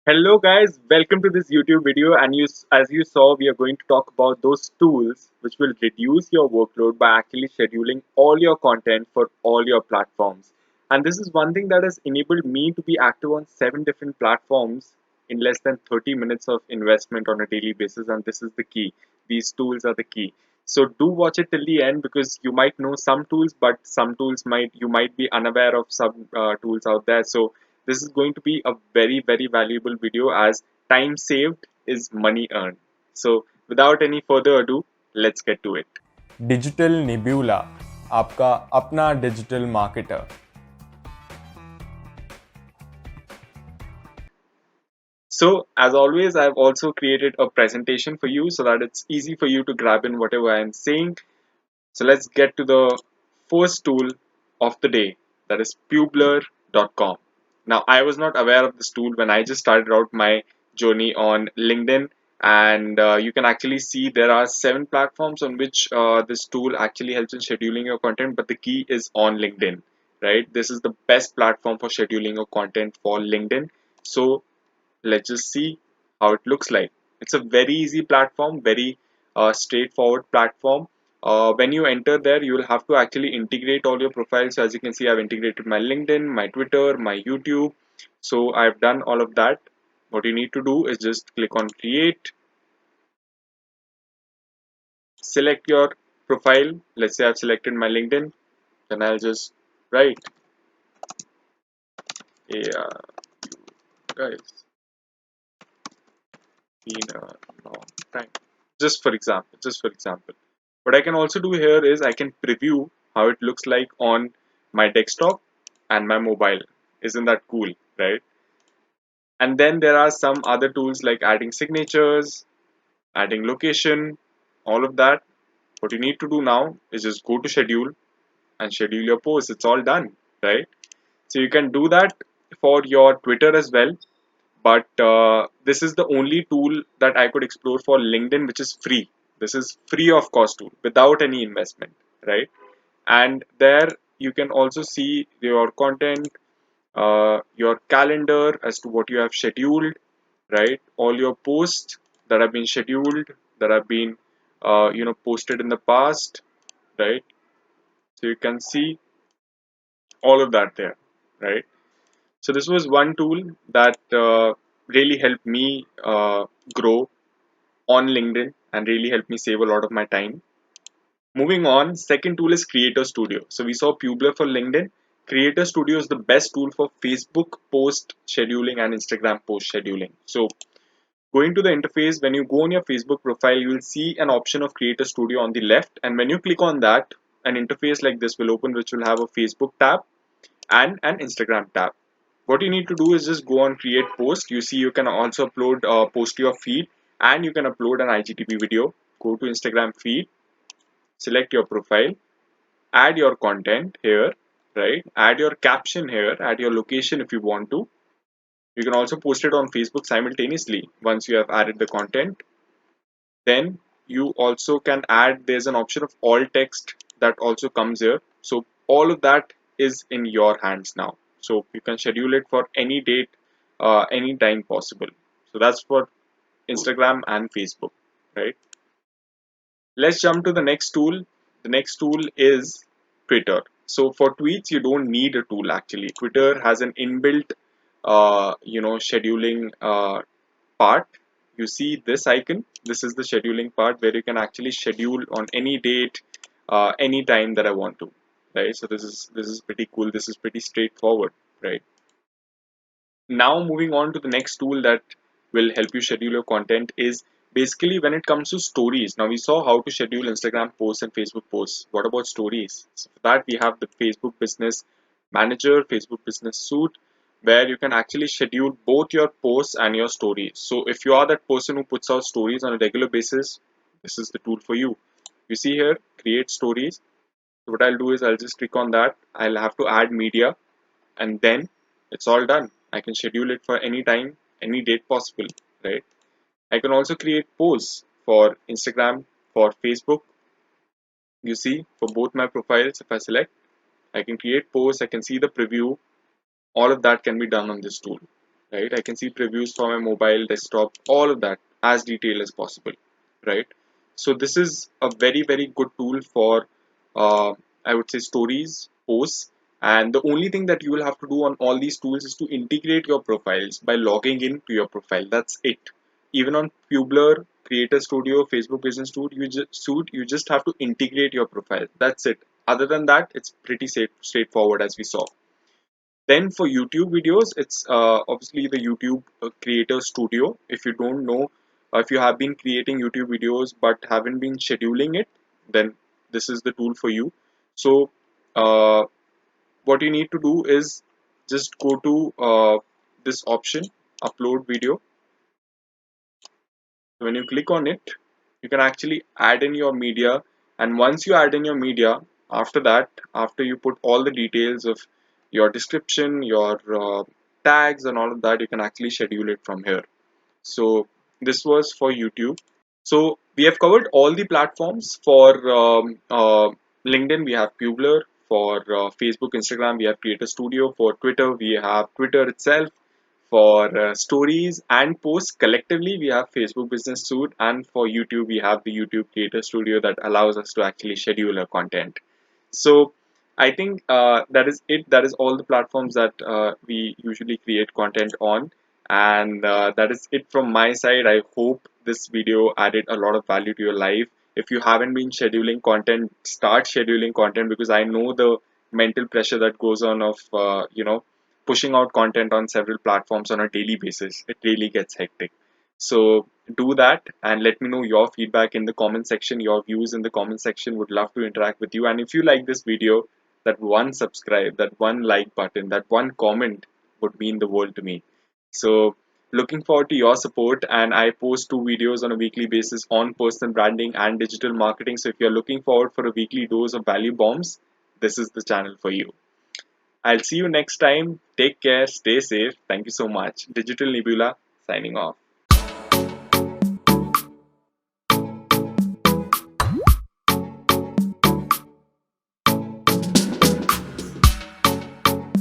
Hello guys, welcome to this YouTube video and as you saw we are going to talk about those tools which will reduce your workload by actually scheduling all your content for all your platforms. And this is one thing that has enabled me to be active on 7 different platforms in less than 30 minutes of investment on a daily basis, and this is the key. These tools are the key. So do watch it till the end because you might know some tools, but some tools might you might be unaware of some tools out there. So this is going to be a very valuable video as time saved is money earned. So without any further ado, let's get to it. Digital nebula आपका अपना digital marketer. So as always, I've also created a presentation for you so that it's easy for you to grab in whatever I'm saying. So let's get to the first tool of the day, that is Publer.com. Now, I was not aware of this tool when I just started out my journey on LinkedIn, and you can actually see there are 7 platforms on which this tool actually helps in scheduling your content, but the key is on LinkedIn, right? This is the best platform for scheduling your content for LinkedIn. So let's just see how it looks like. It's a very easy platform, very straightforward platform. When you enter there, you will have to actually integrate all your profiles. So as you can see, I've integrated my LinkedIn, my Twitter, my YouTube. So I've done all of that. What you need to do is just click on create, select your profile. Let's say I've selected my LinkedIn, then I'll just write, yeah, guys, been a long time. Just for example. What I can also do here is I can preview how it looks like on my desktop and my mobile. Isn't that cool, right? And then there are some other tools like adding signatures, adding location, all of that. What you need to do now is just go to schedule and schedule your post. It's all done, right? So you can do that for your Twitter as well. But this is the only tool that I could explore for LinkedIn, which is free. This is free of cost tool without any investment, right? And there you can also see your content, your calendar as to what you have scheduled, right? All your posts that have been scheduled, that have been posted in the past, right? So you can see all of that there, right? So this was one tool that really helped me grow on LinkedIn and really helped me save a lot of my time. Moving on, second tool is Creator Studio. So we saw Publer for LinkedIn. Creator Studio is the best tool for Facebook post scheduling and Instagram post scheduling. So going to the interface, when you go on your Facebook profile, you will see an option of Creator Studio on the left. And when you click on that, an interface like this will open, which will have a Facebook tab and an Instagram tab. What you need to do is just go on create post. You see you can also upload post to your feed, and you can upload an IGTV video. Go to Instagram feed, select your profile, add your content here, right? Add your caption here, add your location if you want to. You can also post it on Facebook simultaneously once you have added the content. Then you also can add, there's an option of all text that also comes here. So all of that is in your hands now. So you can schedule it for any date, any time possible. So that's for Instagram and Facebook, right? Let's jump to the next tool. The next tool is Twitter. So for tweets, you don't need a tool actually. Twitter has an inbuilt, scheduling part. You see this icon. This is the scheduling part where you can actually schedule on any date, any time that I want to. Right. So this is pretty cool. This is pretty straightforward. Right. Now moving on to the next tool that will help you schedule your content is basically when it comes to stories. Now we saw how to schedule Instagram posts and Facebook posts. What about stories? So for that we have the Facebook Business Manager, Facebook Business Suite, where you can actually schedule both your posts and your stories. So if you are that person who puts out stories on a regular basis, this is the tool for you. You see here, create stories. So what I'll do is I'll just click on that. I'll have to add media, and then it's all done. I can schedule it for any time, any date possible, right? I can also create posts for Instagram, for Facebook. You see, for both my profiles, if I select, I can create posts, I can see the preview. All of that can be done on this tool. right? I can see previews for my mobile, desktop, all of that as detailed as possible, right? So this is a very, very good tool for, uh, I would say, stories, posts, and the only thing that you will have to do on all these tools is to integrate your profiles by logging in to your profile. That's it. Even on Publer, Creator Studio, Facebook Business Suite, you just have to integrate your profile. That's it. Other than that, it's pretty straightforward, as we saw. Then for YouTube videos, it's obviously the YouTube Creator Studio. If you don't know, if you have been creating YouTube videos but haven't been scheduling it, then this is the tool for you. So uh, what you need to do is just go to this option, upload video. So when you click on it, you can actually add in your media. And once you add in your media, after that, after you put all the details of your description, your tags, and all of that, you can actually schedule it from here. So this was for YouTube. So we have covered all the platforms. For LinkedIn, we have Publer. For Facebook, Instagram, we have Creator Studio. For Twitter, we have Twitter itself. For stories and posts collectively, we have Facebook Business Suite. And for YouTube, we have the YouTube Creator Studio that allows us to actually schedule our content. So I think that is it. That is all the platforms that we usually create content on. And that is it from my side. I hope this video added a lot of value to your life. If you haven't been scheduling content, start scheduling content, because I know the mental pressure that goes on of pushing out content on several platforms on a daily basis. It really gets hectic. So do that and let me know your feedback in the comment section, your views in the comment section. Would love to interact with you. And if you like this video, that one subscribe, that one like button, that one comment would mean the world to me. So looking forward to your support. And I post 2 videos on a weekly basis on personal branding and digital marketing. So if you're looking forward for a weekly dose of value bombs, this is the channel for you. I'll see you next time. Take care, stay safe. Thank you so much. Digital Nebula signing off.